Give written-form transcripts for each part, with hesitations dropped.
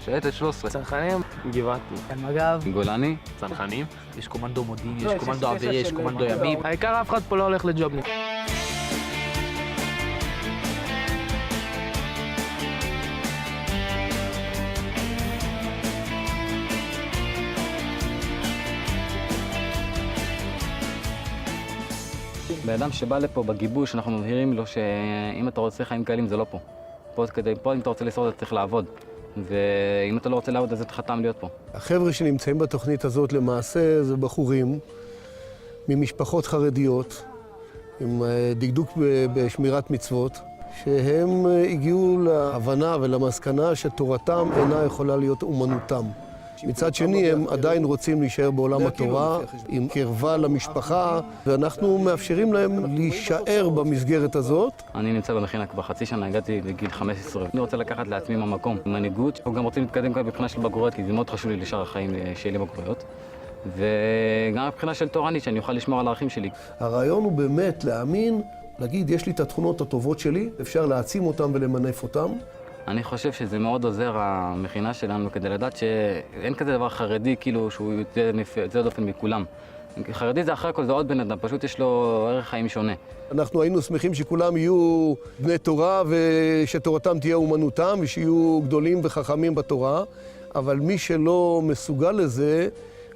שייטת 13. צנחנים, גבעתי. מג"ב, גולני. צנחנים. יש קומנדו מודיעין, יש קומנדו אווירי, יש קומנדו ימי. העיקר אף אחד פה לא הולך לג'ובניק. באדם שבא לפה בגיבוש, אנחנו מבהירים לו שאם אתה רוצה חיים קלים זה לא פה. פה אם אתה רוצה לשרוד אתה צריך לעבוד. ואם אתה לא רוצה לעבוד אז אתה חתם להיות פה. החבר'ה שנמצאים בתוכנית הזאת למעשה זה בחורים ממשפחות חרדיות עם דקדוק בשמירת מצוות, שהם הגיעו להבנה ולמסקנה שתורתם אינה יכולה להיות אומנותם. מצד שני, הם עדיין רוצים להישאר בעולם התורה, עם קרבה למשפחה, ואנחנו מאפשרים להם להישאר במסגרת הזאת. אני נמצא במכינה כבר חצי שנה, הגעתי בגיל 15. אני רוצה לקחת לעצמי מהמקום, מנהיגות. אנחנו גם רוצים להתקדם כאן מבחינה של בגרויות, כי זה מאוד חשוב לי לשאר החיים שיהיה לי בגרויות. וגם מבחינה של תורנית, שאני אוכל לשמור על הערכים שלי. הרעיון הוא באמת להאמין, להגיד, יש לי את התכונות הטובות שלי, אפשר להעצים אותם ולמנף אותם. אני חושב שזה מאוד עוזר, המכינה שלנו, כדי לדעת שאין כזה דבר חרדי, כאילו שהוא יוצא דופן מכולם. חרדי זה אחרי הכל, זה עוד בן אדם, פשוט יש לו ערך חיים שונה. אנחנו היינו שמחים שכולם יהיו בני תורה ושתורתם תהיה אומנותם ושיהיו גדולים וחכמים בתורה, אבל מי שלא מסוגל לזה,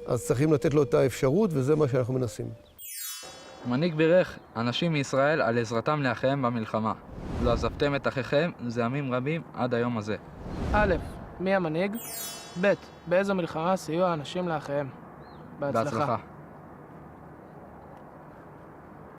אז צריכים לתת לו את האפשרות, וזה מה שאנחנו מנסים. מנהיג בירך אנשים מישראל על עזרתם לאחיהם במלחמה. לא עזבתם את אחיכם זה ימים רבים עד היום הזה. א', מי המנהיג? ב', באיזו מלחמה סייעו האנשים לאחיהם? בהצלחה.